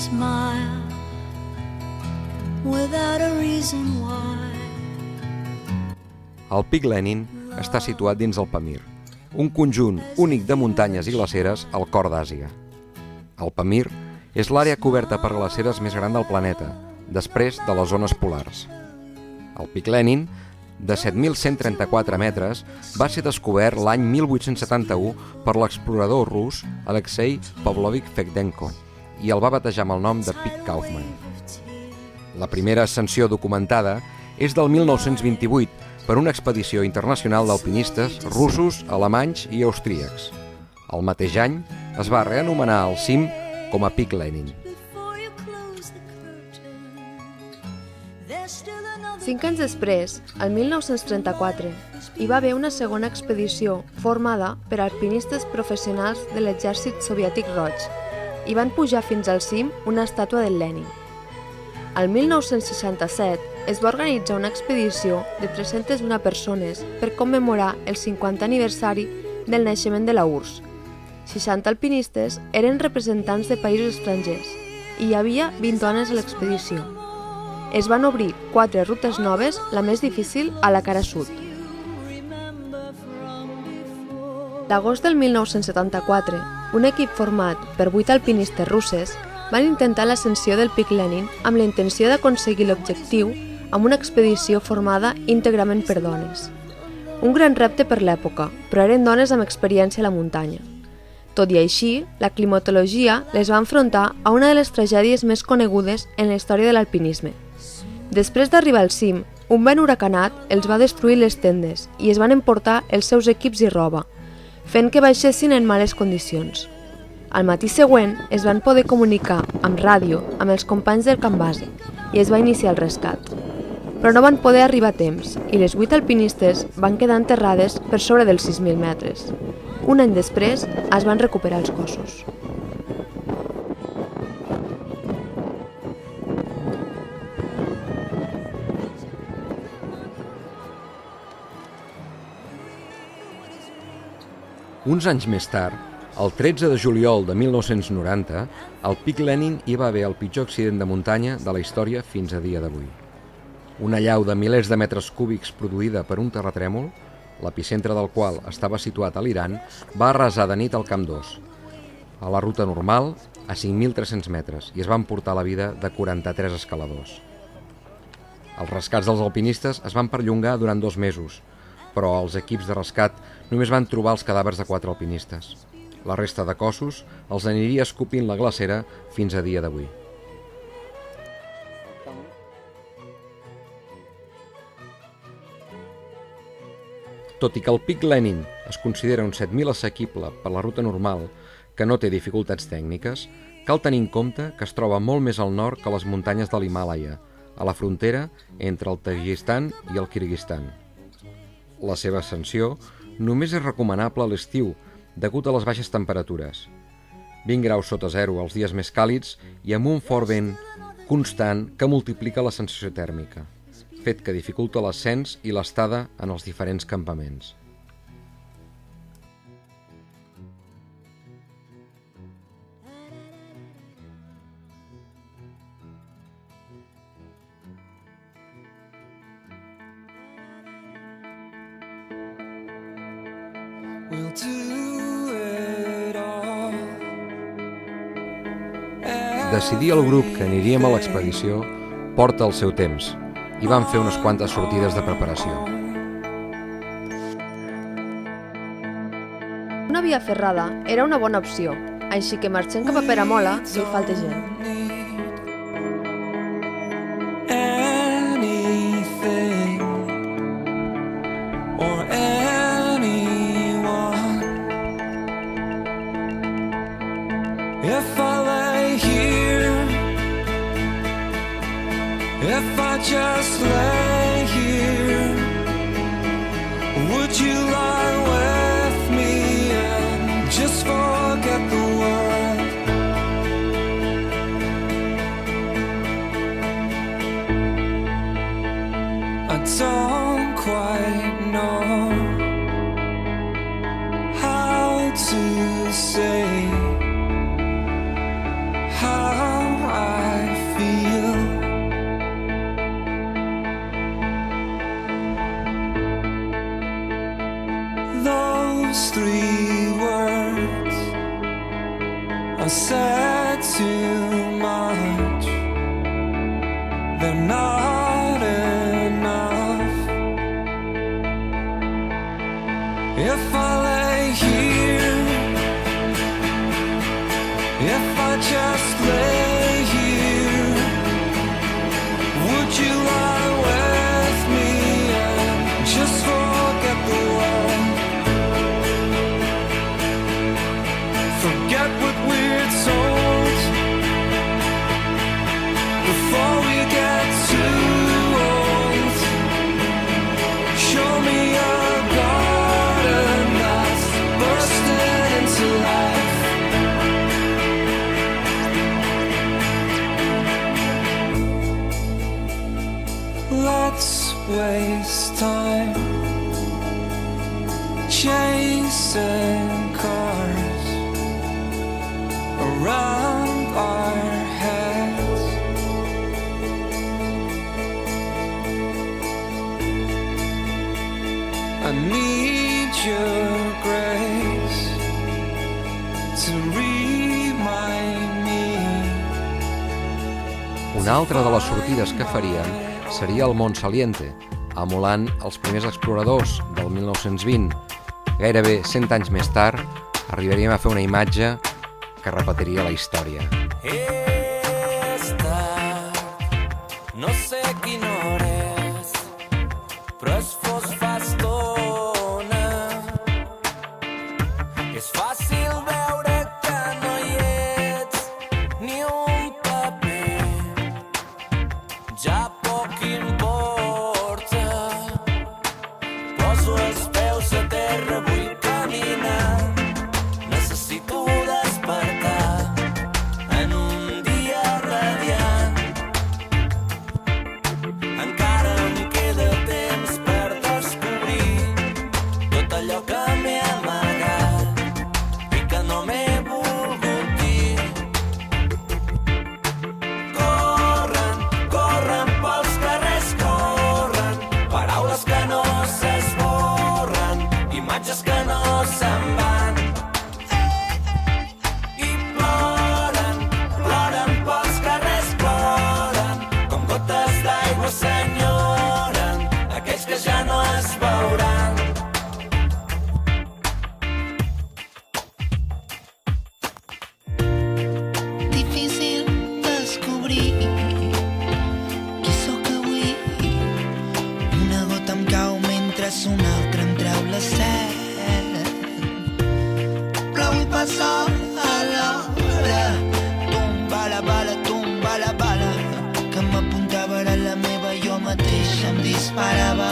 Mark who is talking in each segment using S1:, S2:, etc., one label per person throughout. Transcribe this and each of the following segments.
S1: smile without a reason why.
S2: El Pic Lenin està situat dins el Pamir, un conjunt únic de muntanyes i glaceres al cor d'Àsia. El Pamir és l'àrea coberta per glaceres més gran del planeta, després de les zones polars. El Pic Lenin, de 7.134 metres, va ser descobert l'any 1871 per l'explorador rus Alexei Pavlovich Fekdenko i el va batejar amb el nom de Pic Kaufman. La primera ascensió documentada és del 1928 per una expedició internacional d'alpinistes russos, alemanys i austríacs. El mateix any es va reanomenar el cim com a Pic Lenin.
S3: 5 anys després, el 1934, hi va haver una segona expedició formada per alpinistes professionals de l'exèrcit soviètic roig i van pujar fins al cim una estàtua del Lenin. El 1967 es va organitzar una expedició de 301 persones per commemorar el 50 aniversari del naixement de la URSS. 60 alpinistes eren representants de països estrangers i hi havia 20 dones a l'expedició. Es van obrir 4 rutes noves, la més difícil a la cara sud. L'agost del 1974, un equip format per 8 alpinistes russes van intentar l'ascensió del Pic Lenin amb la intenció d'aconseguir l'objectiu amb una expedició formada íntegrament per dones. Un gran repte per l'època, però eren dones amb experiència a la muntanya. Tot i així, la climatologia les va enfrontar a una de les tragèdies més conegudes en la història de l'alpinisme. Després d'arribar al cim, un vent huracanat els va destruir les tendes i es van emportar els seus equips i roba, fent que baixessin en males condicions. Al matí següent es van poder comunicar amb ràdio amb els companys del camp base i es va iniciar el rescat. Però no van poder arribar a temps i les 8 alpinistes van quedar enterrades per sobre dels 6.000 metres. Un any després es van recuperar els cossos.
S2: Uns anys més tard, el 13 de juliol de 1990, al Pic Lenin hi va haver el pitjor accident de muntanya de la història fins a dia d'avui. Una allau de milers de metres cúbics produïda per un terratrèmol, l'epicentre del qual estava situat a l'Iran, va arrasar de nit al Camp 2, a la ruta normal a 5.300 metres, i es van portar la vida de 43 escaladors. Els rescats dels alpinistes es van perllongar durant 2 mesos, però els equips de rescat només van trobar els cadàvers de 4 alpinistes. La resta de cossos els aniria escopint la glacera fins a dia d'avui. Tot i que el Pic Lenin es considera un 7.000 assequible per la ruta normal, que no té dificultats tècniques, cal tenir en compte que es troba molt més al nord que les muntanyes de l'Himàlaia, a la frontera entre el Tadjikistan i el Kirguistan. La seva ascensió només és recomanable a l'estiu, degut a les baixes temperatures. 20 graus sota zero els dies més càlids i amb un fort vent constant que multiplica la sensació tèrmica, fet que dificulta l'ascens i l'estada en els diferents campaments. Decidir el grup que aniríem a l'expedició porta el seu temps i van fer unes quantes sortides de preparació.
S3: Una via ferrada era una bona opció, així que marxem cap a Peramola si hi falta gent.
S4: If I just lay here, would you lie with me and just forget the world? I don't quite know how to say how I those 3 words. I said too much. They're not enough. If I lay here, if I just lay here, would you lie with me and just forget the world? Forget what we're told before we get too old. Show me a garden that's bursting into life. Let's waste time chasing cars around our heads. I need your grace to remind me.
S2: Una altra de les sortides que faríem seria el Mont Saliente, emulant els primers exploradors del 1920. Gairebé 100 anys més tard, arribaríem a fer una imatge que repetiria la història.
S4: No sé quina hora és, però es fos fa estona. És fàcil veure que no hi ets, ni un paper. Ja poc importa. Poso els peus a terra, vull caminar. Necessito despertar en un dia radiant. Encara em queda temps per descobrir tot allò que m'he amagat i que no m'he volgut dir. Corren, corren pels carrers, corren, paraules que no s'esborren, imatges que no se'n van. I ploren, ploren pels carrers, ploren, com gotes d'aigua s'enyoren aquells que ja no es veuran.
S5: Difícil descobrir qui sóc avui. Una gota em cau mentre una altra em treu la set. Plou i passa a l'hora. Tomba la bala que m'apuntava era la meva, jo mateix em disparava.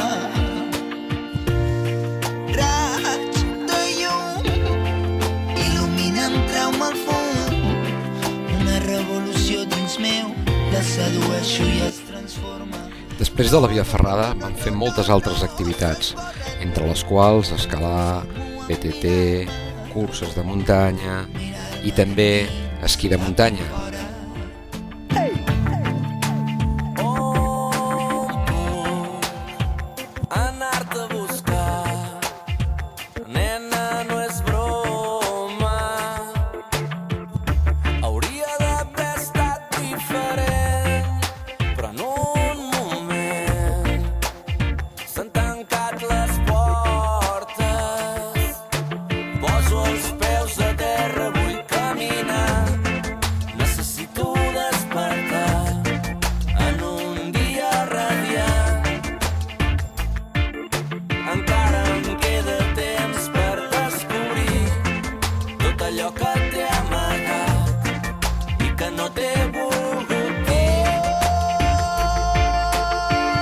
S5: Raig de llum il·luminen, treu-me al fum. Una revolució dins meu, la sedueixo i es transforma.
S2: Després de la Via Ferrada van fer moltes altres activitats, entre les quals escalar, BTT, curses de muntanya i també esquí de muntanya.
S4: Anar-te a buscar, nena, no és broma. Hauria d'haver estat diferent, però en un moment s'han tancat les portes. Poso els peus a terra, vull caminar. Necessito despertar en un dia radiant. Encara em queda temps per descobrir tot allò que t'he amagat i que no t'he volgut dir.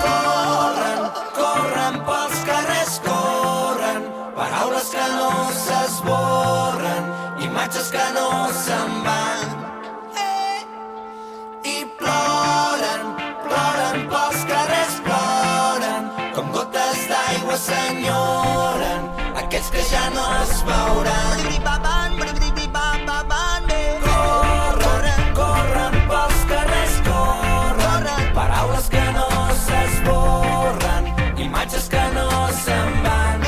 S4: Corren, corren pels carrers, corren, paraules que no s'esborren, imatges que no se'n van. I ploren, ploren pels carrers, ploren, com gotes d'aigua s'enyoren aquells que ja no es veuran. Corren, corren pels carrers, corren, paraules que no s'esborren, imatges que no se'n van.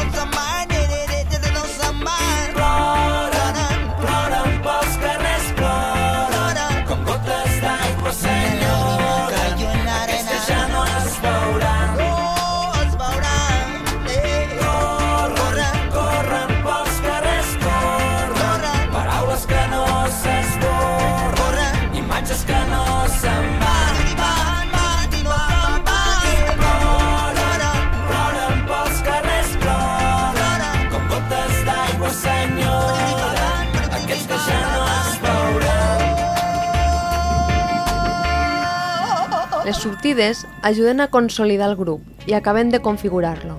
S3: Les sortides ajuden a consolidar el grup i acaben de configurar-lo.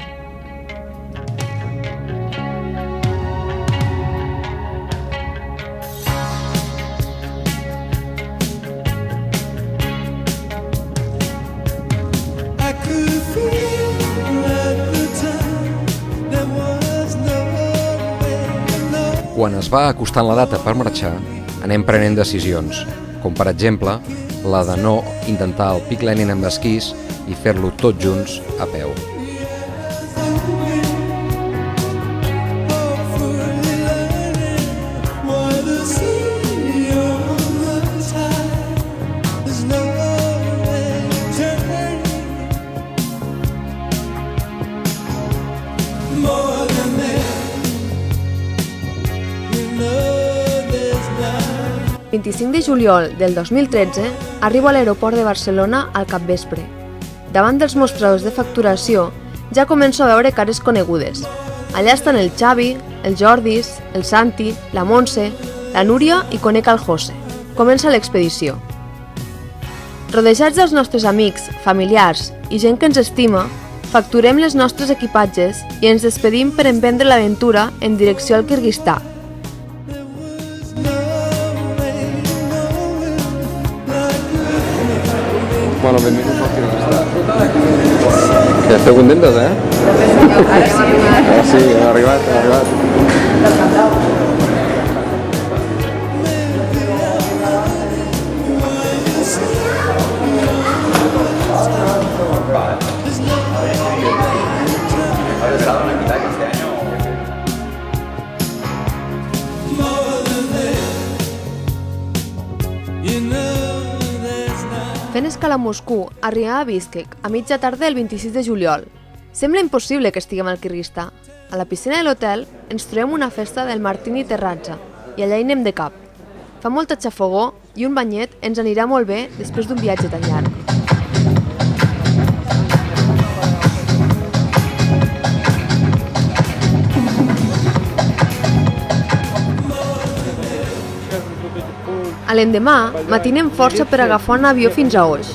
S2: Quan es va acostant la data per marxar, anem prenent decisions, com per exemple la de no intentar el Pic Lenin amb esquís i fer-lo tots junts a peu.
S3: El 25 de juliol del 2013 arribo a l'aeroport de Barcelona al capvespre. Davant dels mostradors de facturació ja començo a veure cares conegudes. Allà estan el Xavi, el Jordis, el Santi, la Montse, la Núria i conec el José. Comença l'expedició. Rodejats dels nostres amics, familiars i gent que ens estima, facturem les nostres equipatges i ens despedim per emprendre l'aventura en direcció al Kirguistà.
S2: Bueno, benvinguts al Kirguistà. Que esteu contentes, eh? Ara sí, hem arribat.
S3: Fent escala a Moscou, arribem a Bishkek a mitja tarda del 26 de juliol. Sembla impossible que estiguem al Kirguistà. A la piscina de l'hotel ens trobem una festa del Martini Terrazza i allà hi anem de cap. Fa molta xafogor i un banyet ens anirà molt bé després d'un viatge tan llarg. A l'endemà, matinem força per agafar un avió fins a Oix.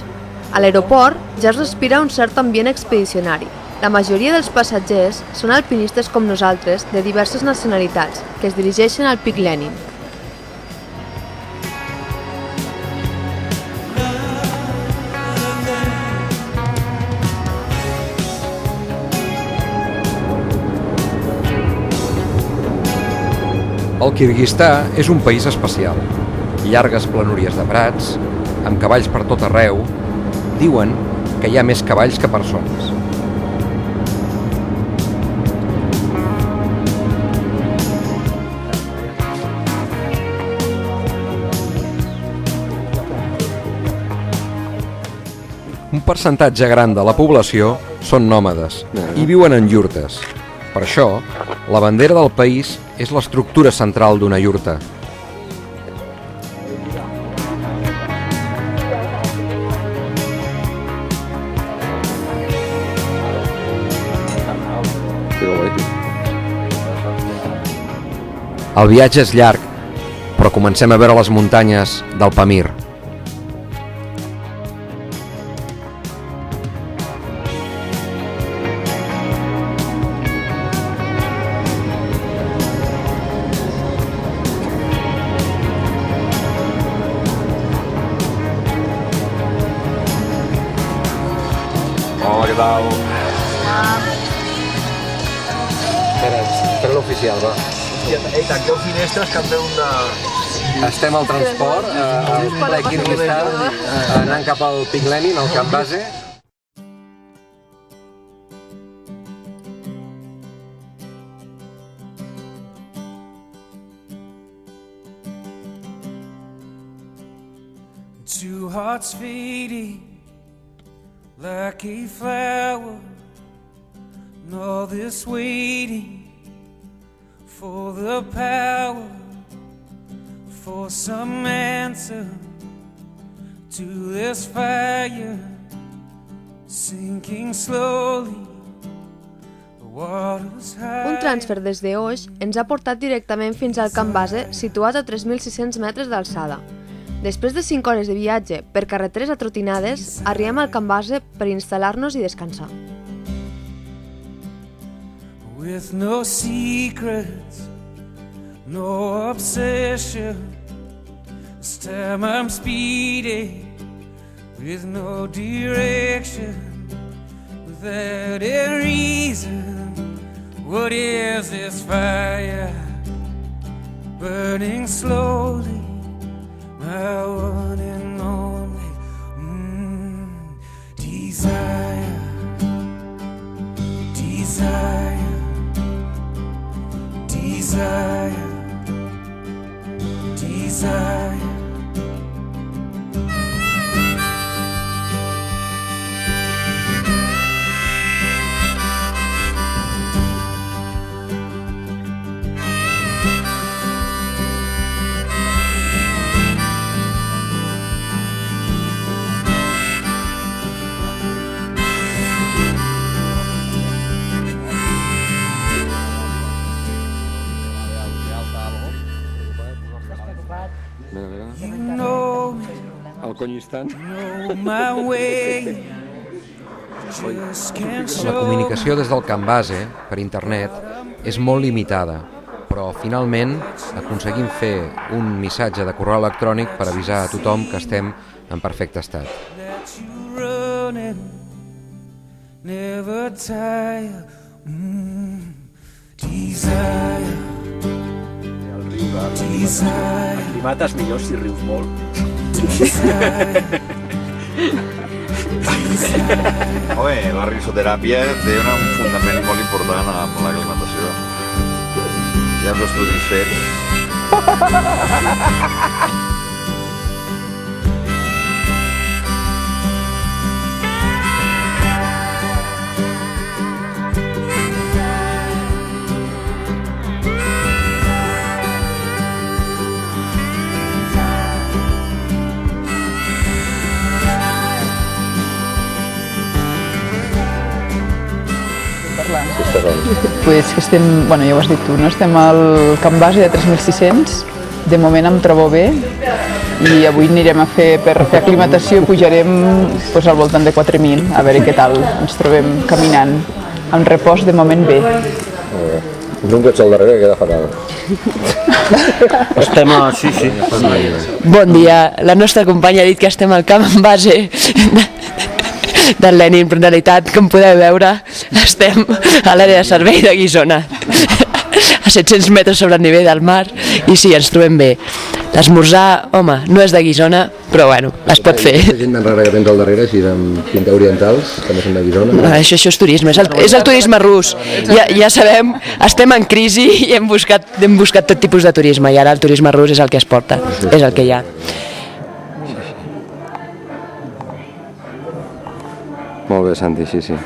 S3: A l'aeroport ja es respira un cert ambient expedicionari. La majoria dels passatgers són alpinistes com nosaltres de diverses nacionalitats que es dirigeixen al Pic Lenin.
S2: El Kirguistà és un país especial. Llargues planúries de prats, amb cavalls per tot arreu. Diuen que hi ha més cavalls que persones. Un percentatge gran de la població són nòmades i viuen en iurtes. Per això, la bandera del país és l'estructura central d'una iurta. El viatge és llarg, però comencem a veure les muntanyes del Pamir. Hola, què tal? Espera l'oficial, va.
S6: Ei, tanqueu finestres que em ve un de...
S2: Estem al transport, al ple Kirguistà, anant cap al Pic Lenin, al camp base.
S4: Two hearts fading like a flower, and all this waiting for the power, for some answer to this fire, sinking slowly, the water's high.
S3: Un transfer des d'Oix ens ha portat directament fins al camp base situat a 3.600 metres d'alçada. Després de 5 hores de viatge per carreteres atrotinades, arribem al camp base per instal·lar-nos i descansar.
S4: With no secrets, no obsession. This time I'm speeding with no direction, without a reason. What is this fire burning slowly? My one and only desire, desire, desire, desire.
S2: El cony instant.
S4: My way.
S2: La comunicació des del camp base, per internet, és molt limitada, però finalment aconseguim fer un missatge de correu electrònic per avisar a tothom que estem en perfecte estat.
S6: Aclimates millor si rius molt.
S7: Home, la risoteràpia té un fundament molt important amb l'aclimatació. Hi ha uns estudis fets.
S8: Pues que estem, bueno, ja ho has dit tu, no? Estem al camp base de 3.600, de moment em trobo bé i avui anirem a fer, per fer aclimatació, pujarem pues, al voltant de 4.000, a veure què tal ens trobem caminant. Amb repòs, de moment bé.
S6: Un cotxe al darrere queda fatal. Estem a... Sí.
S9: Bon dia, la nostra companya ha dit que estem al camp base del Lenin, però en realitat, com podeu veure, estem a l'àrea de servei de Guissona, a 700 metres sobre el nivell del mar, i sí, ens trobem bé. L'esmorzar, home, no és de Guissona, però bueno, es pot fer.
S6: Aquesta gent rara que tens al darrere, així amb pinta orientals, també són de Guissona.
S9: Això és turisme, és el turisme rus. Ja sabem, estem en crisi i hem buscat tot tipus de turisme, i ara el turisme rus és el que es porta, és el que hi ha.
S6: Molt bé, Santi, sí.
S10: Si em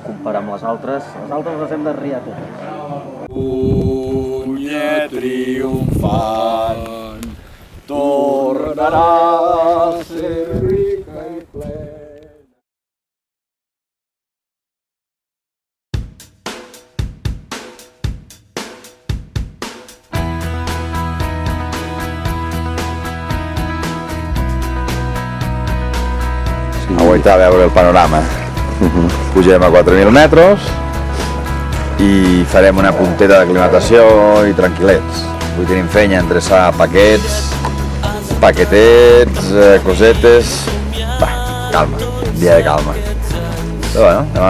S10: compara amb les altres les hem de riar totes.
S7: Punyet triomfant tornarà a ser rica i plena. Aguaitar a veure el panorama. Pugem a 4.000 metres i farem una punteta d'aclimatació i tranquil·lets. Avui tenim feina a endreçar paquetets, cosetes... Va, calma, un dia de calma. Però bueno, anem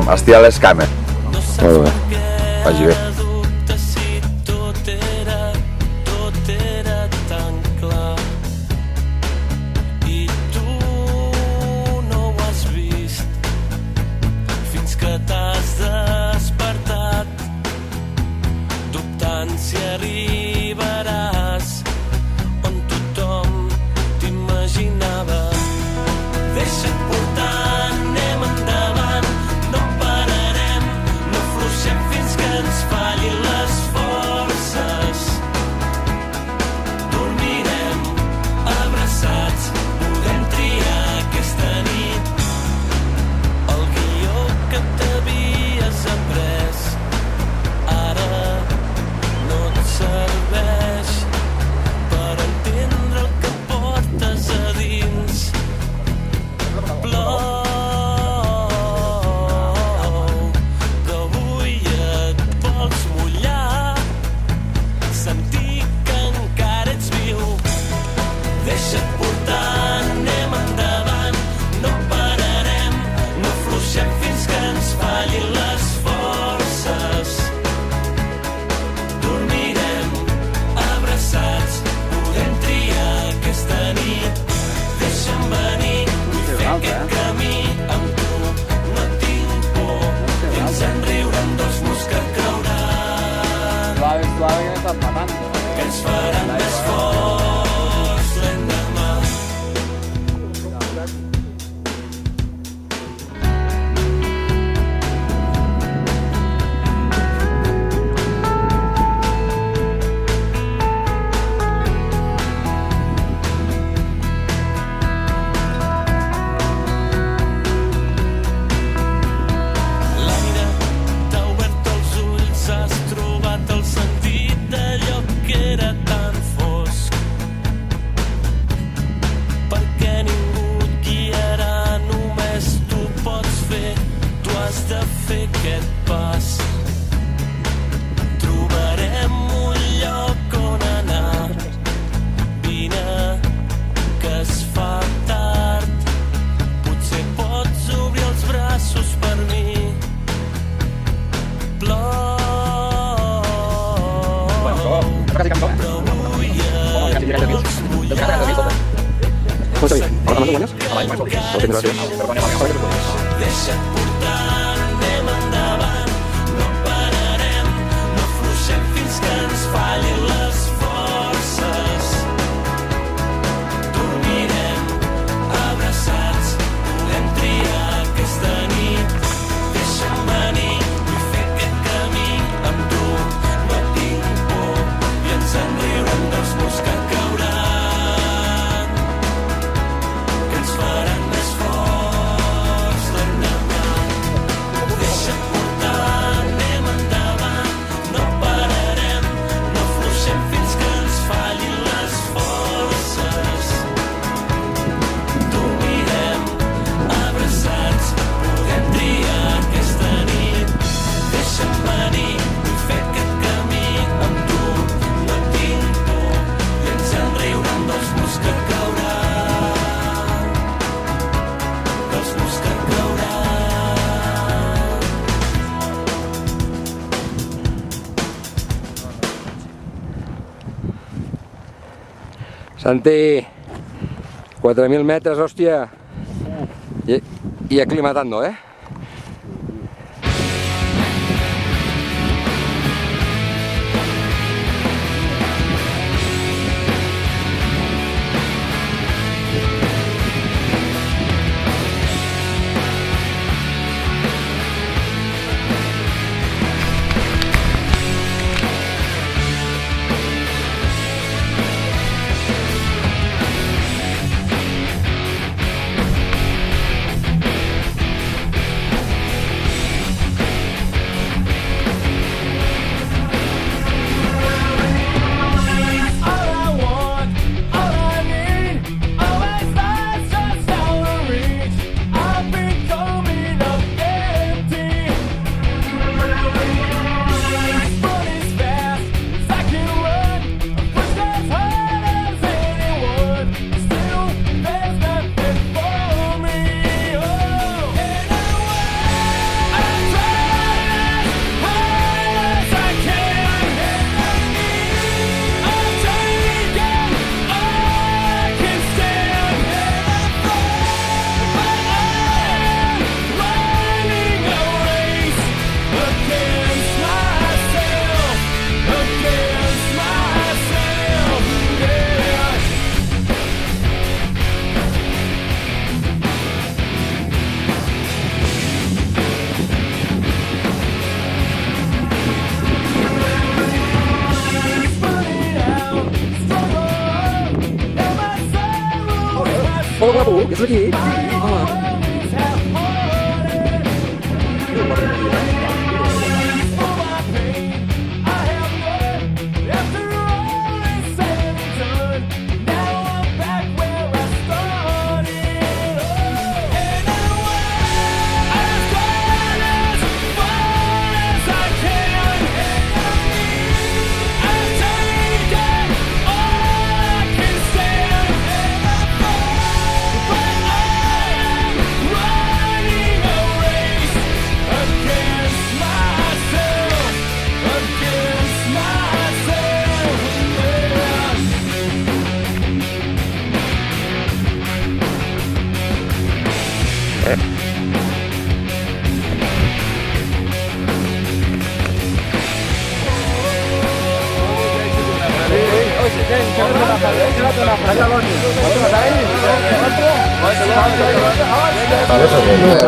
S7: a estirar les cames. Molt bé. Vagi bé.
S4: Si arribaràs on tothom t'imaginava. Deixa't portar, anem endavant, no pararem, no fluixem fins que ens fa has de fer aquest pas. Trobarem un lloc on anar. Vine, que es fa tard. Potser pots obrir els braços per mi. Plou, però avui et pots mullar. Deixa't portar, anem endavant. No pararem, no afluixem fins que ens fallin les forces. Dormirem abraçats, podem triar aquesta nit. Deixa'm venir, vull fer aquest camí amb tu. No tinc por i ens en riurem dels murs que cauran, que ens faran més forts l'endemà. Deixa't portar, anem endavant. No pararem, no afluixem fins que ens fallin les forces. Dormirem abraçats, podem triar aquesta nit. Deixa'm venir, vull fer aquest camí amb tu. No tinc por i ens en riurem dels murs que cauran, dels murs que cauran.
S2: Santi, 4.000 metres, hòstia. Y aclimatando, ¿eh?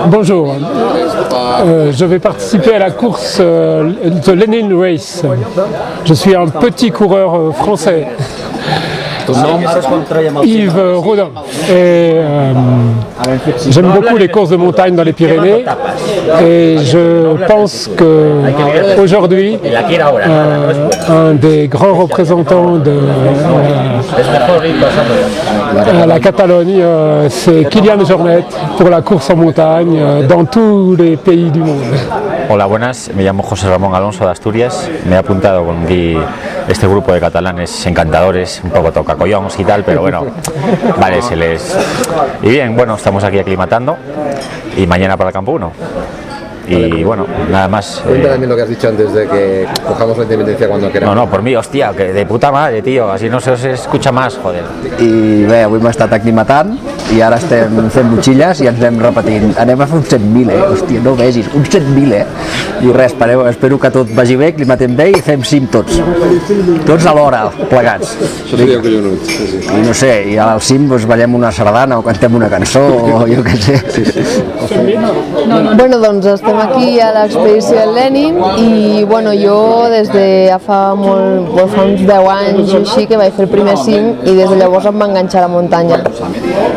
S11: Bonjour, je vais participer à la course The Lenin Race. Je suis un petit coureur français. Yves Rodin. Et j'aime beaucoup les courses de montagne dans les Pyrénées. Et je pense qu'aujourd'hui, un des grands représentants de la Catalogne, c'est Kilian Jornet pour la course en montagne dans tous les pays du monde.
S12: Hola, buenas. Me llamo José Ramón Alonso de Asturias. Me he apuntado con este grupo de catalanes encantadores, un poco tocacollons y tal, pero bueno, vale, se les... Y bien, bueno, estamos aquí aclimatando y mañana para el Campo 1. Y bueno, nada más.
S6: Cuenta también lo que has dicho antes de que cojamos la independencia cuando queramos.
S12: No, por mí, hòstia, que de puta madre, tío, así no se escucha más, joder.
S13: I bé, avui hem estat aclimatant i ara estem fent motxilles i ens anem repetint. Anem a fer uns 100.000, hòstia, no ho vegis, uns 100.000, I res, espero que tot vagi bé, aclimatem bé i fem cim tots. Tots alhora, plegats.
S6: Això seria collonut, sí.
S13: I no sé, i al cim ballem una sardana o cantem una cançó o jo què sé.
S3: Bueno, doncs estem aquí a l'expedició del Lenin i bueno, jo des de fa uns 10 anys així que vaig fer el primer cim i des de llavors em va enganxar a la muntanya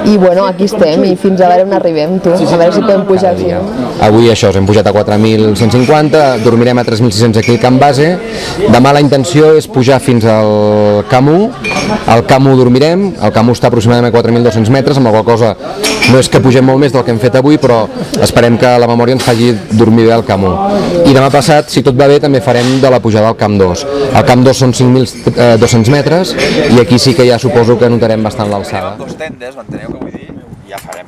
S3: i bueno, aquí estem i fins a veure on arribem, tu, a veure si podem pujar al cim.
S2: Avui això, hem pujat a 4.150, dormirem a 3.600 aquí al Camp Base. Demà la intenció és pujar fins al Camp 1, al Camp 1 dormirem, el Camp 1 està aproximadament a 4.200 metres, amb la qual cosa no és que pugem molt més del que hem fet avui, però esperem que la memòria ens faci dormir bé al Camp 1. I demà passat, si tot va bé, també farem de la pujada al Camp 2. El Camp 2 són 5.200 metres i aquí sí que ja suposo que notarem bastant l'alçada.
S7: Dos tendes, m'enteneu què vull dir? I ja farem.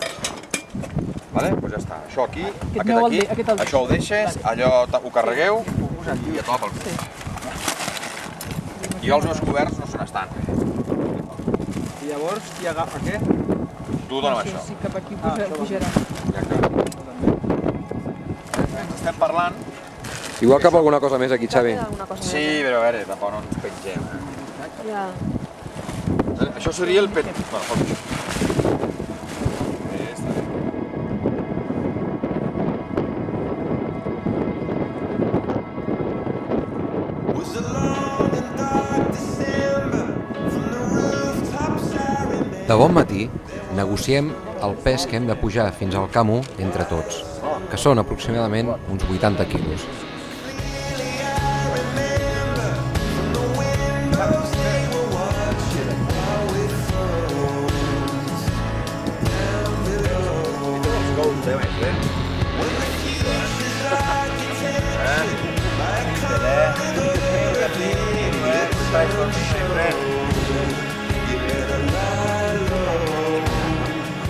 S7: Vale? Doncs ja està. Això aquí, aquest aquí, això ho deixes, allò ho carregueu i a tot pel cul. I els meus coberts no se n'estan.
S10: I llavors, qui agafa què?
S7: Tu dona'm això.
S8: Sí, cap aquí pujarà.
S7: Estem parlant.
S2: Igual cap alguna cosa més aquí, Xavi.
S7: Sí, però a veure, tampoc no ens pengem. Això seria el pen... Bueno, fot això. Està bé.
S2: De bon matí, negociem el pes que hem de pujar fins al Camp 1 entre tots, que són aproximadament uns 80 quilos.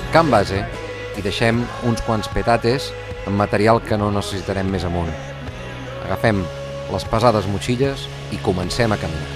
S2: Camp Base i deixem uns quants petates amb material que no necessitarem més amunt. Agafem les pesades motxilles i comencem a caminar.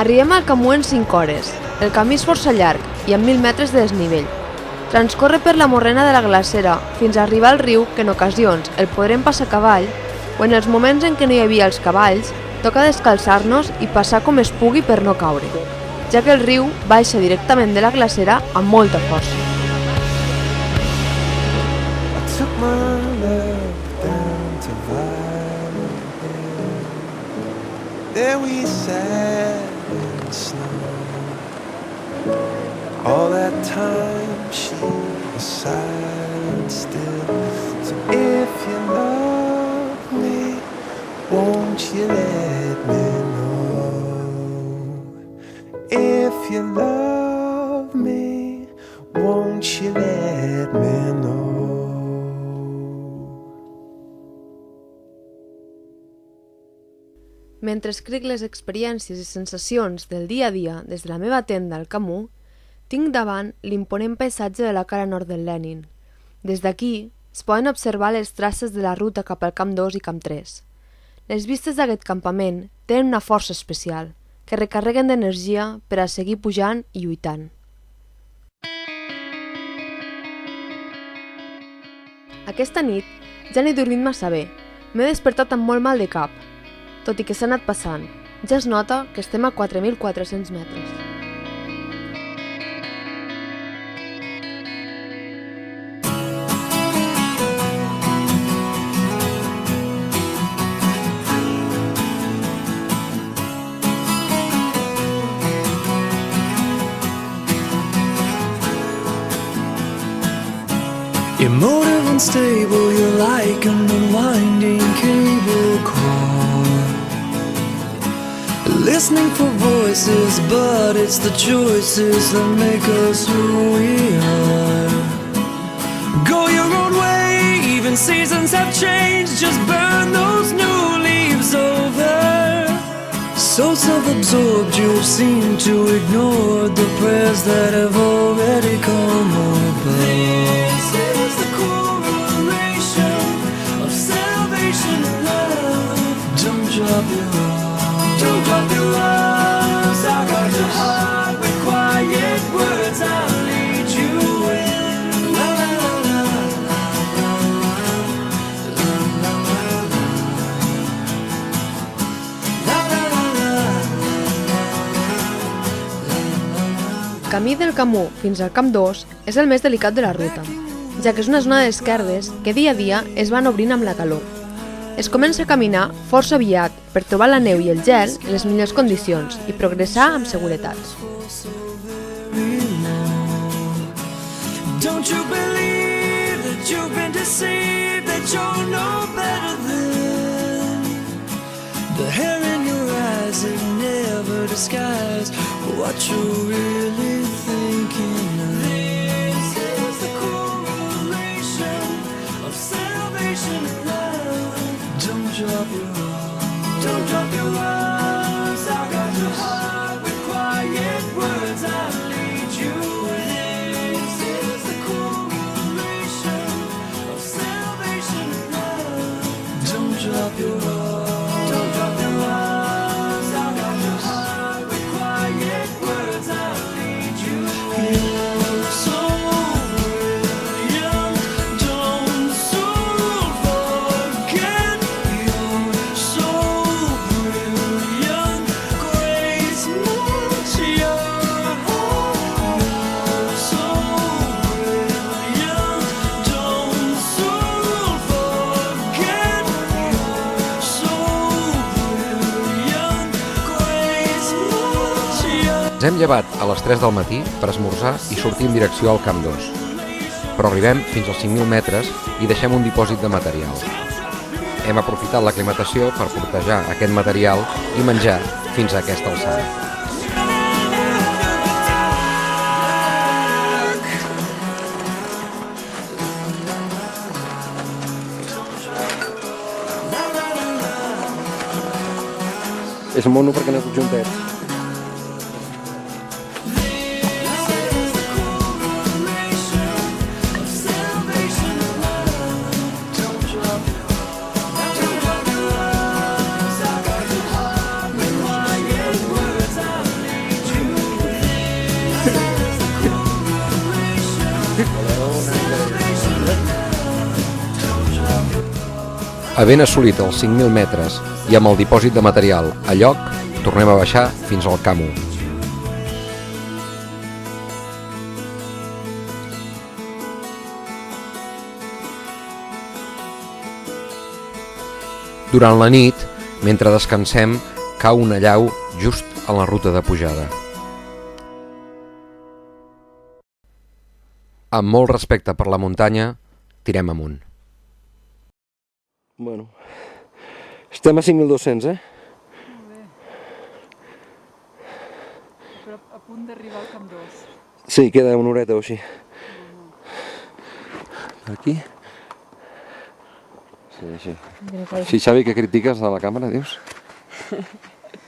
S3: Arribem al Camp 1 en 5 hores. El camí és força llarg i amb 1.000 metres de desnivell. Transcorre per la morrena de la glacera fins a arribar al riu que en ocasions el podrem passar a cavall o en els moments en què no hi havia els cavalls toca descalçar-nos i passar com es pugui per no caure, ja que el riu baixa directament de la glacera amb molta força.
S4: There we sat in the snow. All that time she was silent still. So if you love me, won't you let me know? If you love me, won't you let me know?
S3: Mentre escric les experiències i sensacions del dia a dia des de la meva tenda al Camú, tinc davant l'imponent paisatge de la cara nord del Lenin. Des d'aquí es poden observar les traces de la ruta cap al Camp 2 i Camp 3. Les vistes d'aquest campament tenen una força especial, que recarreguen d'energia per a seguir pujant i lluitant. Aquesta nit ja n'he dormit massa bé. M'he despertat amb molt mal de cap. Tot i que s'ha anat passant, ja es nota que estem a 4.400 metres.
S4: Your motive unstable, you're like an unwinding cable car. Listening for voices, but it's the choices that make us who we are. Go your own way, even seasons have changed, just burn those new leaves over. So self-absorbed you've seemed to ignore the prayers that have already come above. Drop your arms, don't drop your arms. I got your heart with quiet words. I'll lead you in. La la la la la la la
S3: El camí del Camú fins al Camp 2 és el més delicat de la ruta, ja que és una zona d'esquerdes que dia a dia es van obrint amb la calor. Es comença a caminar força aviat per trobar la neu i el gel en les millors condicions i progressar amb seguretat.
S4: Don't you believe that you've been deceived, that you're no better than the hair in your eyes, it never disguise what you're really thinking of. This is the correlation of salvation and love. Don't drop your arms, don't drop your arms. I got your heart with quiet words. I'll lead you in. This is the correlation of salvation and love. Don't drop your arms, don't drop your arms. I got your heart with quiet words. I'll lead you in. You're so brilliant, don't soon forget. You're so brilliant, grace much your heart. You're so brilliant, don't soon forget. You're so brilliant, grace much your.
S2: Ens hem llevat a les 3 del matí per esmorzar i sortir en direcció al Camp 2. Però arribem fins als 5.000 metres i deixem un dipòsit de material. Hem aprofitat l'aclimatació per portejar aquest material i menjar fins a aquesta alçada.
S6: És mono perquè no és juntet.
S2: Havent assolit els 5.000 metres i amb el dipòsit de material a lloc, tornem a baixar fins al Camp 1. Durant la nit, mentre descansem, cau una llau just a la ruta de pujada. Amb molt respecte per la muntanya, tirem amunt.
S14: Bueno, estem a 5.200,
S8: Molt bé. Però a punt d'arribar al Camp 2.
S14: Sí, queda una horeta o així. Aquí. Sí, així. Sí, Xavi, què critiques de la càmera, dius?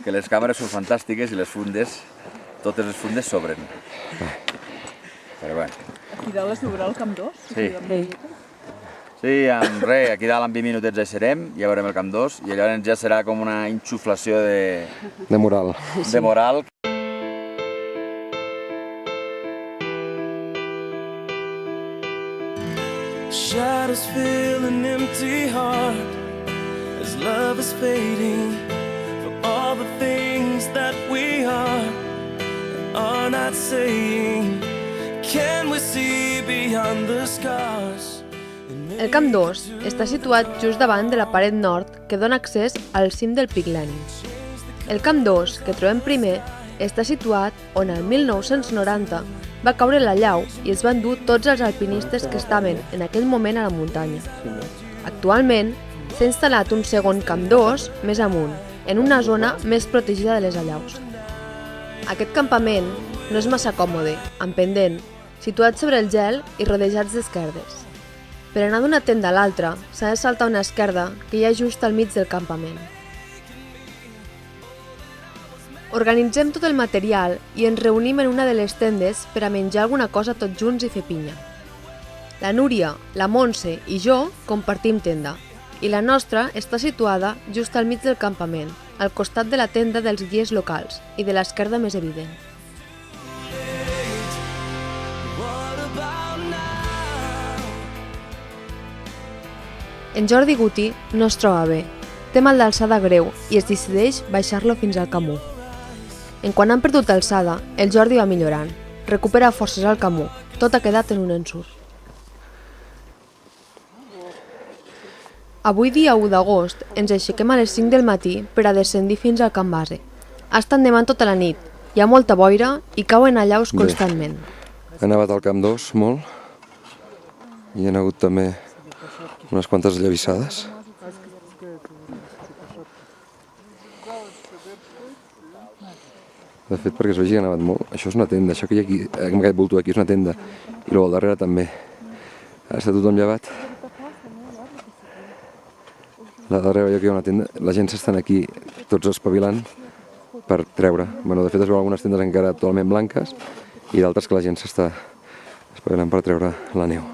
S7: Que les càmeres són fantàstiques i les fundes, totes les fundes sobren. Però bueno.
S8: Aquí dalt es veurà el Camp 2?
S7: Sí. Sí, amb res, aquí dalt en 20 minutets ja serem, ja veurem el Camp 2 i llavors ja serà com una inxuflació de
S14: moral.
S7: De moral.
S4: Shadows fill an empty heart as love is fading for all the things that we are and are not saying. Can we see beyond the scars?
S3: El Camp 2 està situat just davant de la paret nord que dona accés al cim del Pic Lenin. El Camp 2, que trobem primer, està situat on el 1990 va caure la llau i es van dur tots els alpinistes que estaven en aquell moment a la muntanya. Actualment, s'ha instal·lat un segon Camp 2 més amunt, en una zona més protegida de les allaus. Aquest campament no és massa còmode, amb pendent, situat sobre el gel i rodejats d'esquerdes. Per anar d'una tenda a l'altra, s'ha de saltar una esquerda que hi ha just al mig del campament. Organitzem tot el material i ens reunim en una de les tendes per a menjar alguna cosa tots junts i fer pinya. La Núria, la Montse i jo compartim tenda, i la nostra està situada just al mig del campament, al costat de la tenda dels guies locals i de l'esquerda més evident. En Jordi Guti no es troba bé, té mal d'alçada greu i es decideix baixar-lo fins al Camú. En quan han perdut alçada, el Jordi va millorant, recupera forces al Camú, tot ha quedat en un ensurt. Avui, dia 1 d'agost, ens aixequem a les 5 del matí per a descendir fins al Camp Base. Ha estat nevant tota la nit, hi ha molta boira i cauen allaus constantment.
S14: He nevat al Camp 2 molt i hi ha hagut també unes quantes llavissades. De fet, perquè es vegi que ha nevat molt. Això és una tenda, això que hi ha aquí, amb aquest bulto aquí és una tenda. I al darrere també. Ara està tothom llevat. La darrere jo que hi ha una tenda, la gent s'estan aquí tots espavilant per treure. Bueno, de fet es veuen algunes tendes encara totalment blanques i d'altres que la gent s'està espavilant per treure la neu.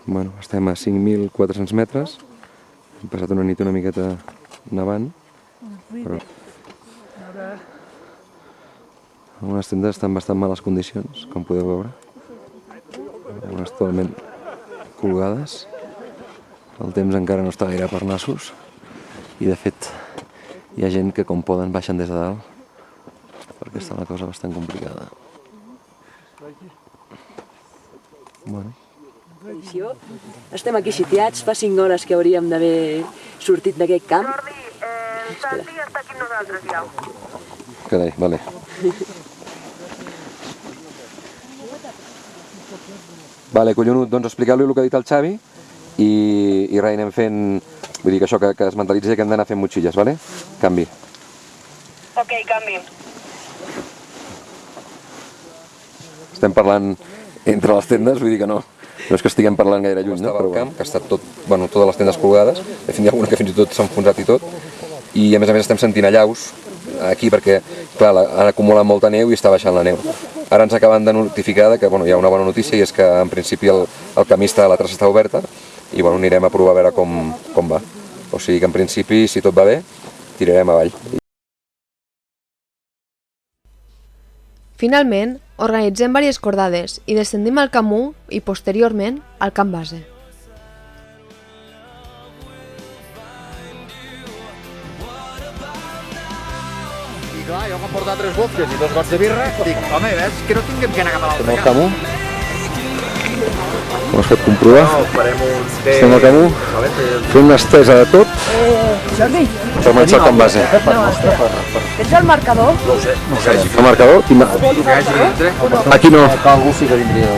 S14: Bueno, estem a 5.400 metres, hem passat una nit una miqueta nevant, però algunes tendes estan en bastant males condicions, com podeu veure. Algunes totalment colgades, el temps encara no està gaire per nassos i de fet hi ha gent que com poden baixen des de dalt perquè està una cosa bastant complicada. Bueno.
S9: Estem aquí sitiats, fa 5 hores que hauríem d'haver sortit d'aquest camp.
S15: Jordi, Santi està aquí amb nosaltres ja.
S14: Carai, vale. Vale, collonut, doncs expliqueu-li el que ha dit el Xavi i res, anem fent, vull dir que això que es mentalitzi que hem d'anar fent motxilles, vale? Canvi.
S15: Ok, canvi.
S14: Estem parlant entre les tendes, vull dir que no és que estiguem parlant gaire lluny, no? Però camp, que ha estat tot, bueno, totes les tendes colgades, de fet hi ha alguna que fins i tot s'ha enfonsat i tot, i a més estem sentint allaus aquí perquè, clar, han acumulat molta neu i està baixant la neu. Ara ens acaben de notificar que hi ha una bona notícia i és que en principi el camí està, la traça està oberta i anirem a provar a veure com va. O sigui que en principi, si tot va bé, tirarem avall.
S3: Finalment, organitzem diverses cordades i descendim al Camú i posteriorment al Camp Base.
S13: I clar, jo m'he portat 3 vodkas i 2 gots de birra, dic, home, ves que no tinguem que anar cap a l'altre
S14: camp. Camú? Com es pot comprovar?
S13: No, farem un té...
S14: Estem al Camú, fem una estesa de tot.
S8: Jordi?
S14: Fem un xoc en base.
S8: Ets el marcador?
S14: No ho sé. El marcador? Aquí no.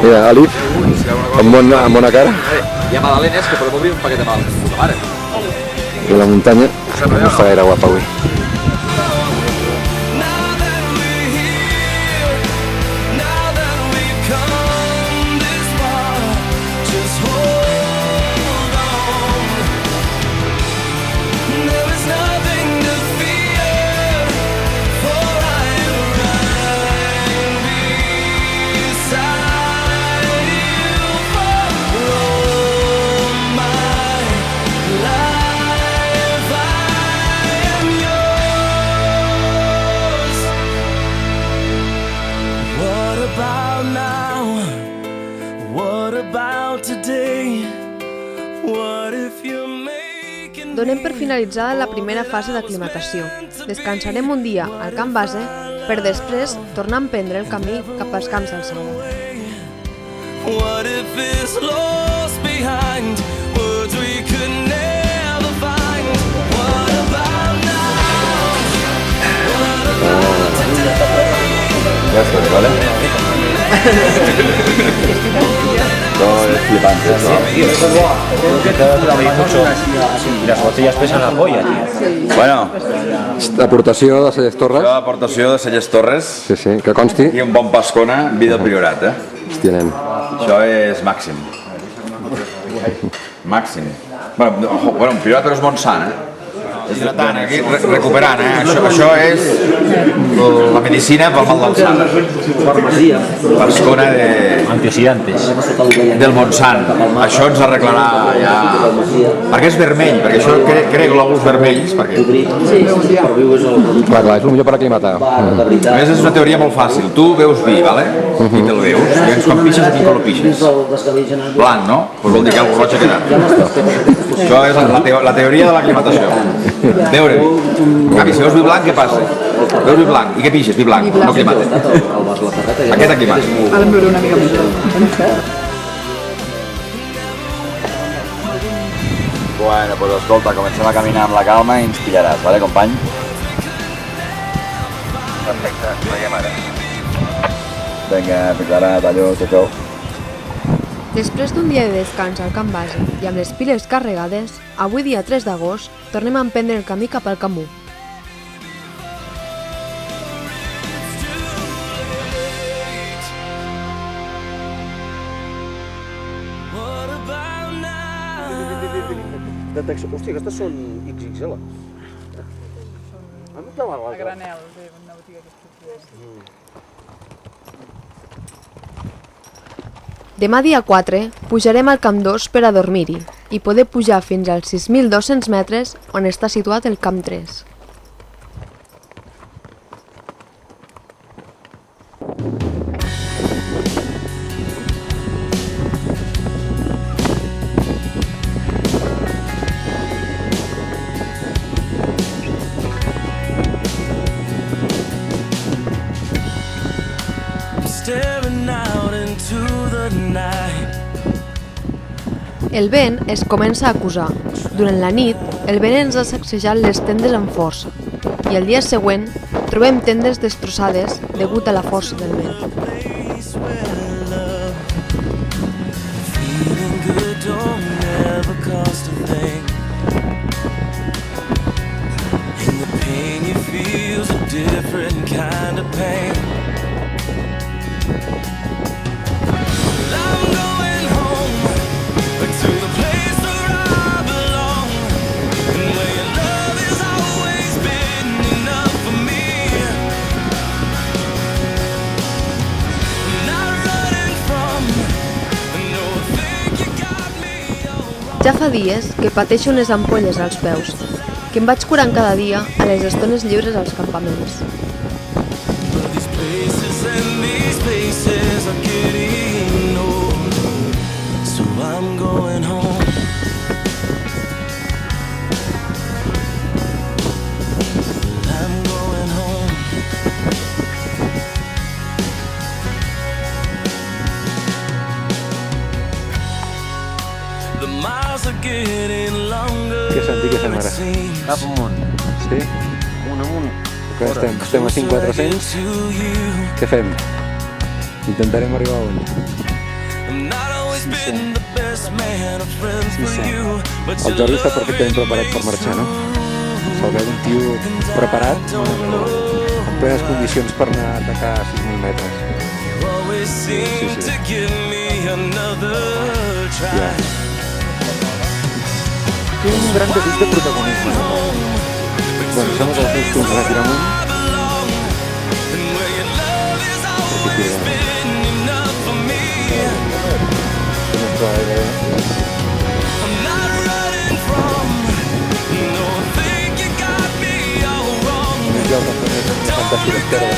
S14: Mira, Alif, amb bona cara.
S6: Hi ha magdalenes que podem obrir un paquet de magdalenes. Puta mare.
S14: I la muntanya no està gaire guapa avui.
S3: Donem per finalitzada la primera fase d'aclimatació. Descansarem un dia al camp base per després tornar a emprendre el camí cap als camps d'alçada.
S4: What if it's lost behind words we could never find? What about now? What about today?
S7: Ja està, ¿vale? No, es flipante eso.
S12: Tío, esto es mucho. Y las botellas pesan la polla, tío.
S7: Bueno.
S14: Aportació de Cellers Torres.
S7: Això, aportació de Cellers Torres.
S14: Sí, sí, que consti.
S7: I un bon pescona, vi del Priorat,
S14: Hòstia, nen.
S7: Això és màxim. Màxim. Bueno, un Priorat però és Montsant, Aquí recuperant, Això és la medicina pel mal d'alçada. Pescona de...
S12: Antioxidantes.
S7: Del Montsant. Això ens arreglarà ja... Perquè és vermell, perquè això crea glòbuls vermells, perquè...
S14: Clar, és el millor per aclimatar.
S7: A més, és una teoria molt fàcil. Tu veus vi, vale? I te'l veus. I llavors, quan pixes, aquí com lo pixes? Blanc, no? Doncs vol dir que algú roig ha quedat. Això és la teoria de l'aclimatació. Veure vi. En canvi, si veus vi blanc, què passa? Veus vi blanc. I què pixes? Vi blanc. No aclimata. Aquest aclimata.
S8: Ara em veuré una mica més.
S7: Bueno, doncs escolta, comencem a caminar amb la calma i ens pillaràs, vale, company? Perfecte, veiem ara. Vinga, fins ara, tallo, xau.
S3: Després d'un dia de descans al camp base i amb les piles carregades, avui dia 3 d'agost tornem a emprendre el camí cap al Camp 1.
S6: Hòstia, aquestes són XXL.
S8: A granel, una botiga que
S3: Demà dia 4 pujarem al Camp 2 per a dormir-hi i poder pujar fins als 6.200 metres on està situat el Camp 3. El vent es comença a acusar. Durant la nit, el vent ens ha sacsejat les tendes amb força i el dia següent trobem tendes destrossades degut a la força del vent. Ja fa dies que pateixo unes ampolles als peus, que em vaig curant cada dia a les estones lliures als campaments.
S4: The miles are getting longer.
S2: Què sentir que fem ara?
S10: Cap amunt.
S2: Sí?
S10: Amunt.
S2: Estem a 5.400. Què fem? Intentarem arribar a on? El Jordi està perfectament preparat per marxar, no? Se'l veu un tio preparat, en plenes condicions per anar a atacar a 6.000 metres. Sí. Ja.
S13: Tinc un gran desig de protagonisme.
S2: Bueno, som els meus punts de tirar amunt. Fantàstic esquerda.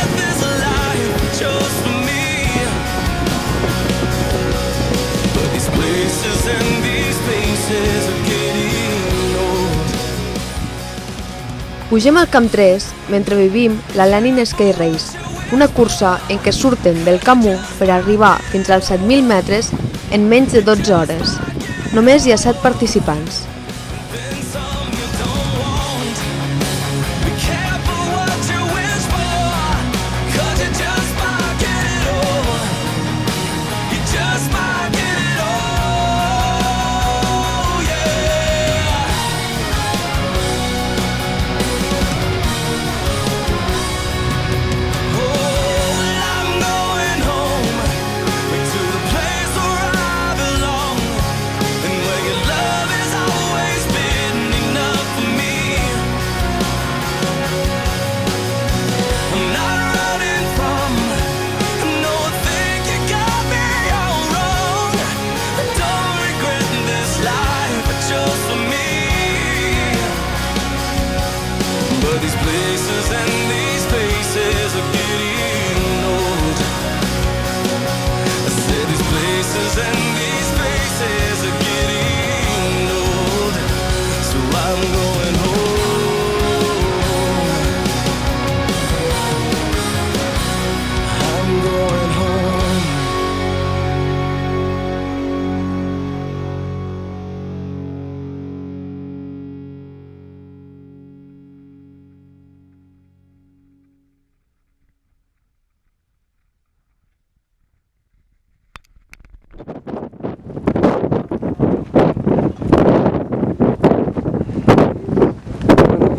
S3: Pugem al camp 3 mentre vivim la Lenin Ski Race, una cursa en què surten del camp 1 per arribar fins als 7.000 metres en menys de 12 hores. Només hi ha 7 participants.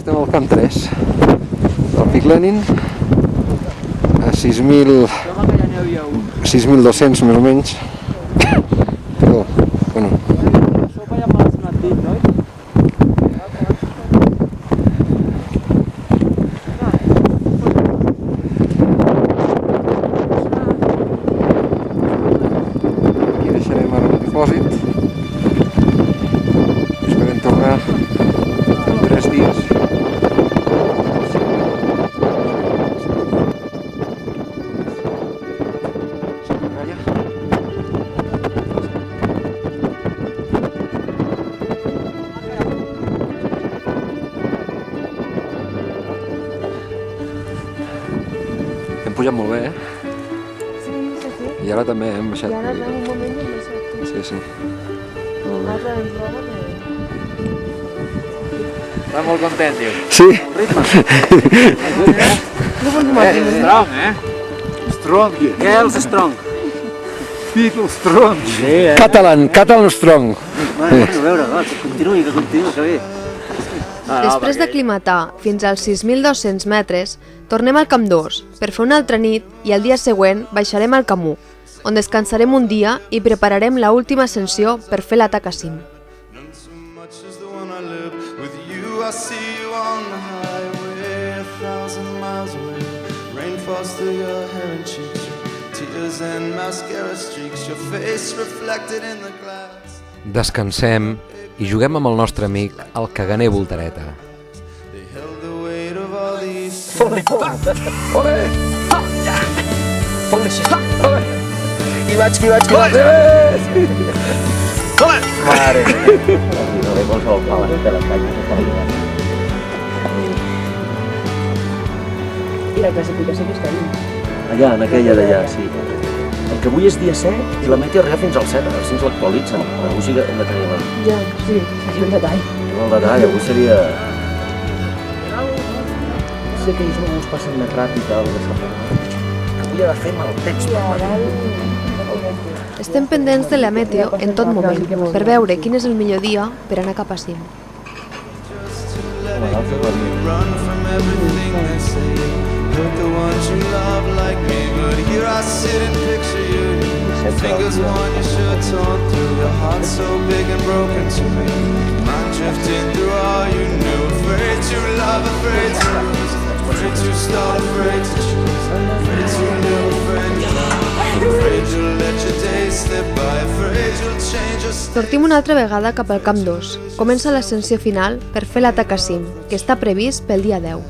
S3: Estem al camp 3 del Pic Lenin a 6.200 més o menys. Però, bueno. Aquí deixarem ara el dipòsit. Esperem tornar en 3 dies. Hem pujat molt bé, eh? Sí.
S2: I ara també hem baixat.
S3: I ara en un moment hem baixat.
S2: Sí.
S3: Ara ens roba que...
S10: Està molt content, tio.
S2: Sí.
S10: Strong, eh? Strong. Girls strong.
S11: People strong.
S10: Sí,
S2: Catalan strong.
S10: Bueno, a veure, va, que continuï, que bé.
S3: Després d'aclimatar fins als 6.200 metres, tornem al camp 2 per fer una altra nit i el dia següent baixarem al camp 1, on descansarem un dia i prepararem l'última ascensió per fer l'atac a cim.
S16: I see you on the highway, 1,000 miles away. Rain falls through your hair and cheeks, tears and mascara streaks, your face reflected in the glass.
S2: Descansem i juguem amb el nostre amic, el caganer Voltareta.
S10: Ole! Qui vaig! Mare! No ve qualsevol pala, te les canyes de fora.
S9: I la classificació que està allà?
S10: Allà, en aquella d'allà, sí. que avui és dia 7 i la meta arriba fins al 7, a veure si ens l'actualitzen. Avui sí que hem de tenir
S8: Ja, sí, és un detall.
S10: el detall, avui seria... Sé que ells no us passen més ràpid el de Sant Pere. Avui ha de fer mal temps.
S3: Estem pendents de la meteo en tot moment per veure quin és el millor dia per anar cap a cim.
S16: Run from everything they say. Hurt the ones you love like me, but here I sit and picture you. Your fingers want your shirt torn through. Your heart so big and broken to me. Mind drifting through all you knew. Afraid to love, afraid to lose. Afraid to start, afraid to choose. Afraid to live, afraid to love. Afraid to let your days slip by. Afraid you'll change your
S3: Sortim una altra vegada cap al Camp 2. Comença l'ascensió final per fer l'atac a cim, que està previst pel dia 10.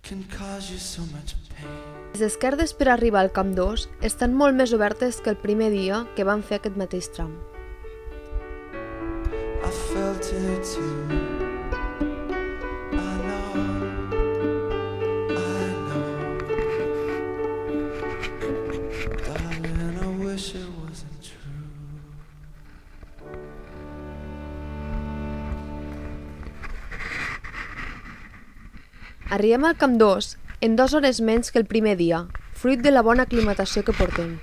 S16: can cause you so much pain.
S3: Les esquerdes per arribar al Camp 2 estan molt més obertes que el primer dia que van fer aquest mateix tram.
S16: I felt it too. I know. Darling, I wish it wasn't true.
S3: Arribem al Camp 2 en 2 hores menys que el primer dia, fruit de la bona aclimatació que portem.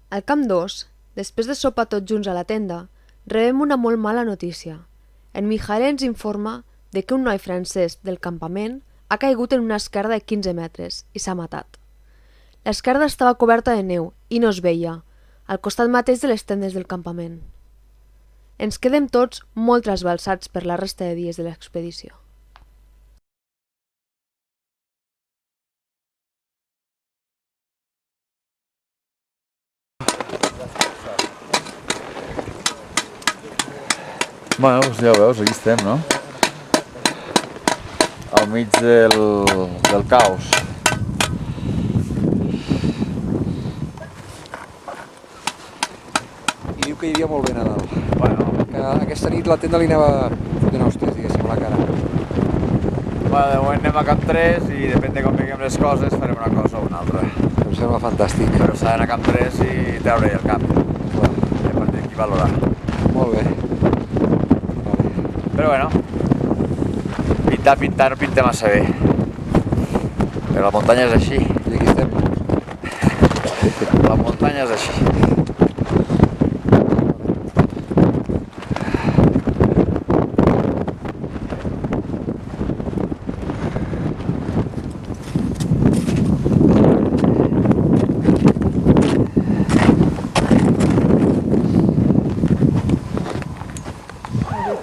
S3: Al Camp 2, després de sopar tots junts a la tenda, rebem una molt mala notícia. En Mijael ens informa de que un noi francès del campament ha caigut en una esquerda de 15 metres i s'ha matat. L'esquerda estava coberta de neu i no es veia, al costat mateix de les tendes del campament. Ens quedem tots molt trasbalsats per la resta de dies de l'expedició.
S7: Bueno, doncs ja ho veus, aquí estem, no? Al mig del caos.
S2: I diu que hi havia molt bé Nadal. Bueno. Que aquesta nit la tenda li anava fotent hòsties, diguéssim, a la cara.
S7: Bueno, de moment anem a Camp 3 i depèn de com vinguem les coses farem una cosa o una altra.
S2: Em sembla fantàstic.
S7: Però s'ha d'anar a Camp 3 i treure-hi el cap. Clar. I a partir d'aquí valorar.
S2: Molt bé.
S7: Però bueno, pintar no pinta massa bé. Però la muntanya és així.
S2: I aquí estem.
S7: La muntanya és així.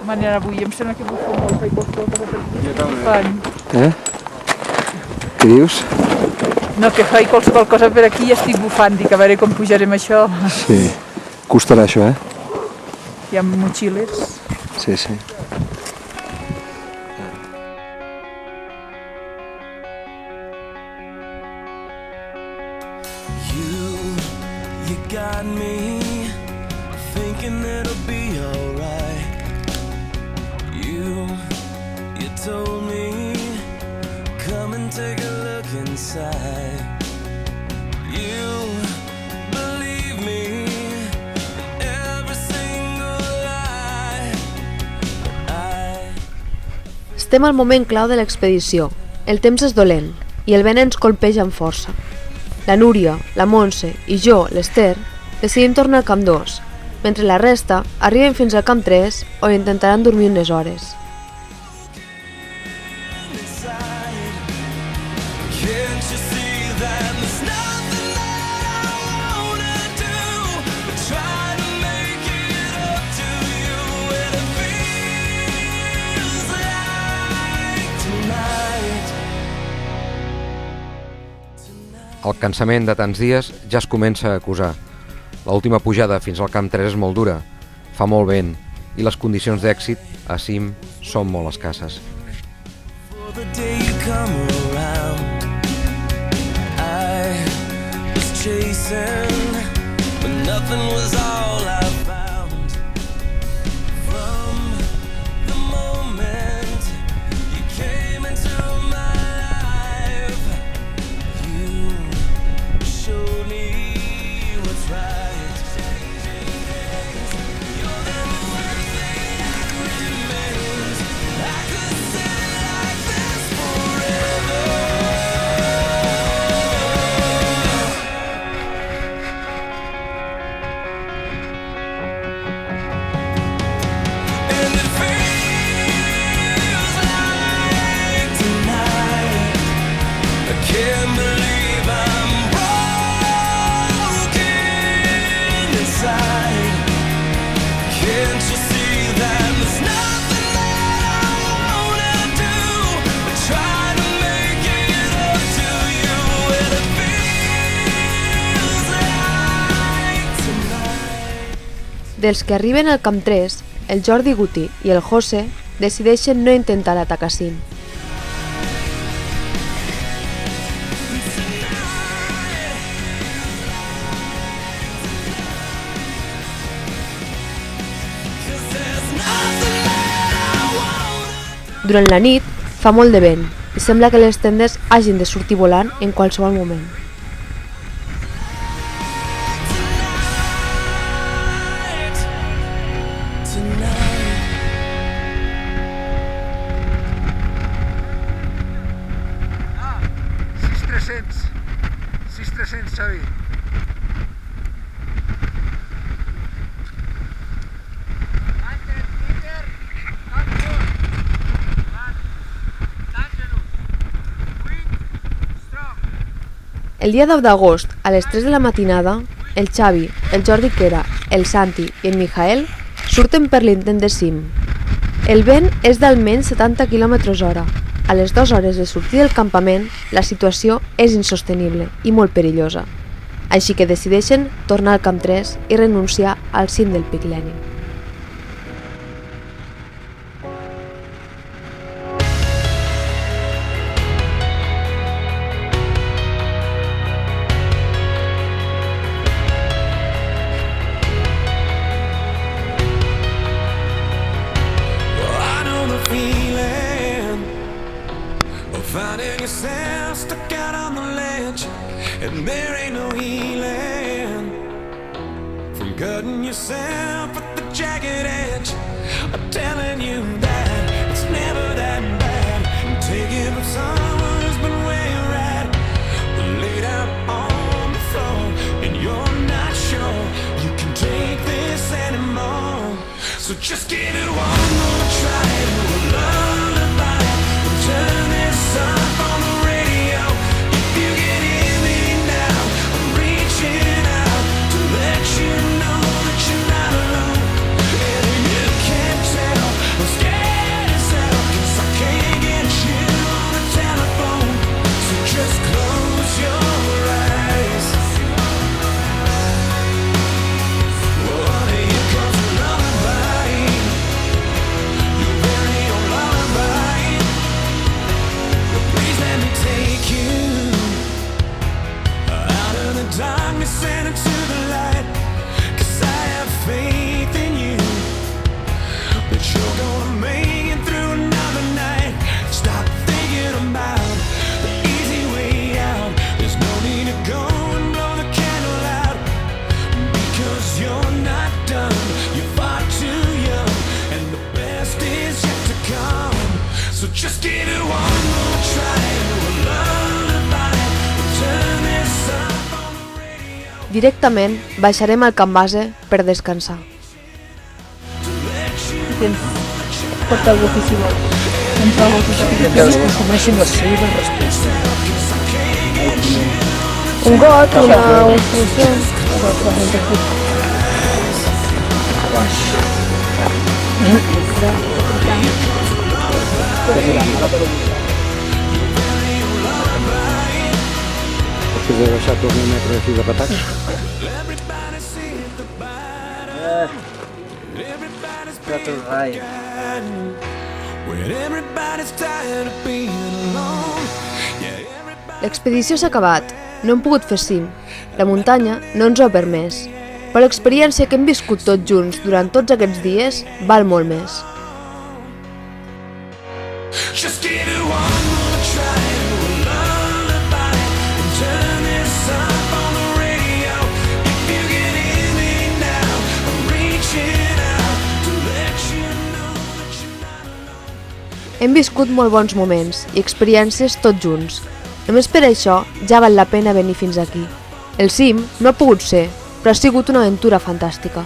S8: Manera, avui em sembla que bufa molt, faig qualsevol cosa per aquí.
S2: Què dius?
S8: No, que faig qualsevol cosa per aquí i estic bufant, dic a veure com pujarem això.
S2: Sí, costarà això,
S8: Hi ha motxilles.
S2: Sí, sí.
S4: You got me thinking it'll be alright. You told me, come and take a look inside. You believe me in every single lie.
S3: Estem al moment clau de l'expedició. El temps és dolent i el vent ens colpeja amb força. La Núria, la Montse i jo, l'Ester, decidim tornar al Camp 2, mentre la resta arriben fins al Camp 3 on intentaran dormir unes hores.
S4: Try to make it
S2: El cansament de tants dies ja es comença a acusar. L'última pujada fins al camp 3 és molt dura, fa molt vent i les condicions d'èxit a cim són molt escasses.
S4: The day you come around, I was chasing, but nothing was all I found. From the moment you came into my life, you showed me what's right. You're the one thing that remains. I could say like this forever. And it feels like tonight, I can't believe I'm broken inside. Can't you see that there's nothing that I wanna do but try to make it up to you? And it feels like tonight.
S3: Dels que arriben al camp 3, el Jordi Guti i el José decideixen no intentar l'atac a cim. Durant la nit fa molt de vent i sembla que les tendes hagin de sortir volant en qualsevol moment.
S17: Ah, 6.300, Xavi.
S3: El dia 10 d'agost, a les 3 de la matinada, el Xavi, el Jordi Quera, el Santi i el Mijael surten per l'intent de cim. El vent és d'almenys 70 km/h. A les 2 hores de sortir del campament, la situació és insostenible i molt perillosa. Així que decideixen tornar al camp 3 i renunciar al cim del Pic Lenin.
S4: I know the feeling of finding yourself stuck out on the ledge, and there ain't no healing from cutting yourself at the jagged edge. I'm telling you that it's never that bad. And taking from someone who's been where you're at, laid out on the floor, and you're not sure you can take this anymore. So just give it one more try to a lullaby. Turn this up on the radio. If you can hear me now, I'm reaching out to let you know that you're not alone. And if you can't tell, I'm scared as hell, 'cause I can't get you on the telephone. So just close your eyes. Oh, here comes a lullaby. Your very own lullaby. Please let me take you out of the darkness and into the light. 'Cause I have faith in you, that you're gonna make it through another night. Stop thinking about the easy way out. There's no need to go and blow the candle out, because you're not done. You're far too young, and the best is yet to come. So just give it one more try to a lullaby. Turn this up.
S3: Directament baixarem al camp base per descansar.
S8: Porta el bocí si vols. Entra el bocí si vols. Que assumeixin la seva responsabilitat.
S3: Un got, una solució.
S2: de deixar tornar a metre així de patacs?
S3: L'expedició s'ha acabat, no hem pogut fer cim. La muntanya no ens ho ha permès, però l'experiència que hem viscut tots junts durant tots aquests dies val molt més.
S4: Just give it one more try to a lullaby and turn this up on the radio. If you can hear me now, I'm reaching out to let you know that you're not alone.
S3: Hem viscut molt bons moments i experiències tots junts. Només per això ja val la pena venir fins aquí. El cim no ha pogut ser, però ha sigut una aventura fantàstica.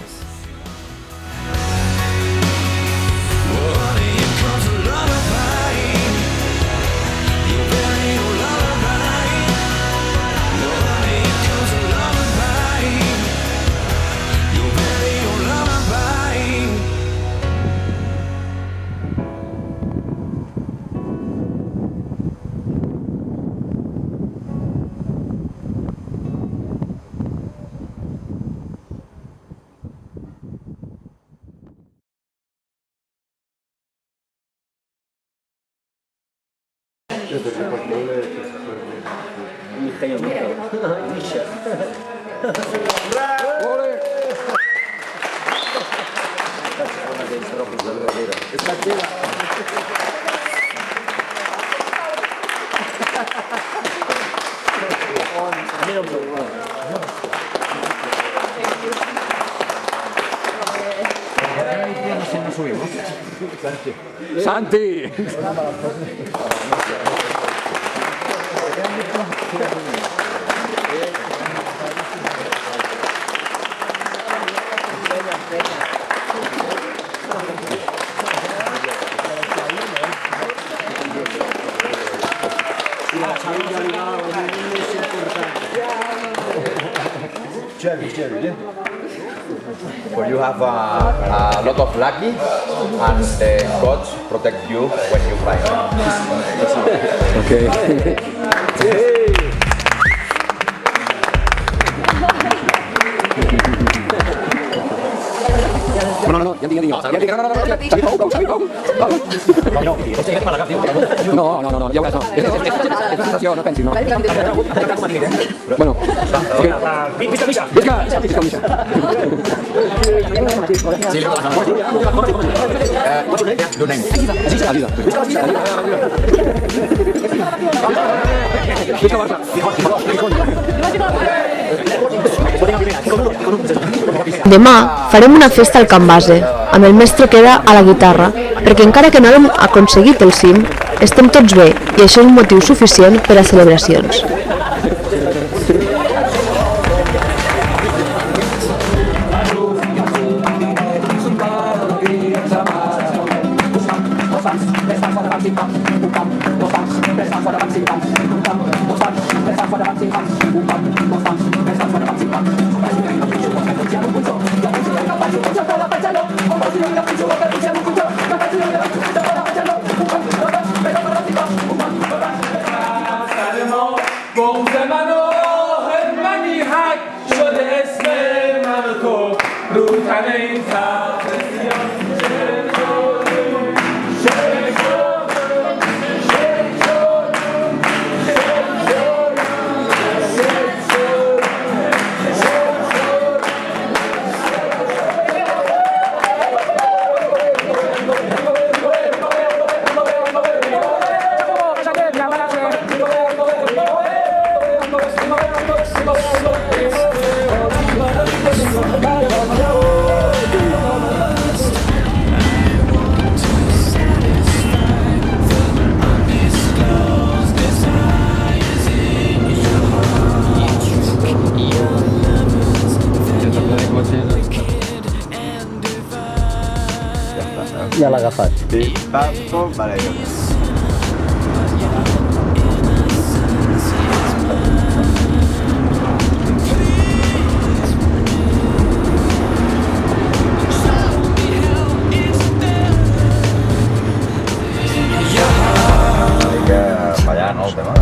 S2: Santi!
S7: Jerry. For you have a lot of lucky and the gods protect you when you fly.
S2: Okay. No, ja digue. No, ja ho és, no. És una sensació, no pensis, no. Bueno, visca, Misha.
S3: Demà farem una festa al Camp Base, amb el mestre Queda a la guitarra, perquè encara que no hem aconseguit el cim, estem tots bé i això és un motiu suficient per a celebracions.
S13: Ja l'ha agafat.
S7: Vale, fallar, no, el tema.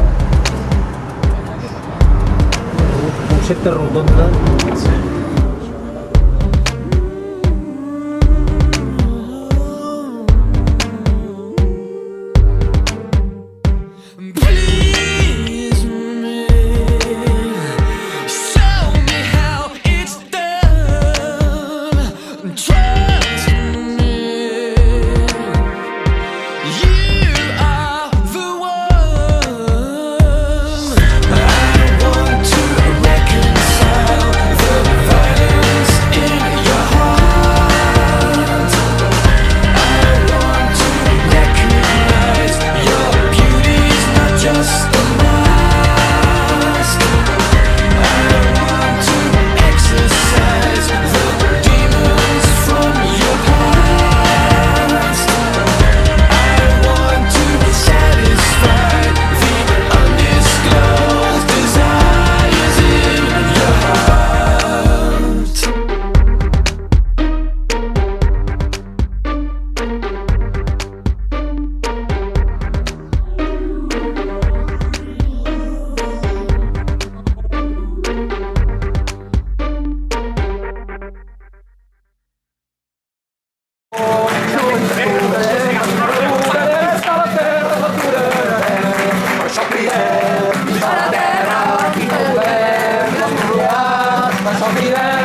S10: concepte rotonda.
S4: Terra, qui no ho veig, no ho veig, no ho veig,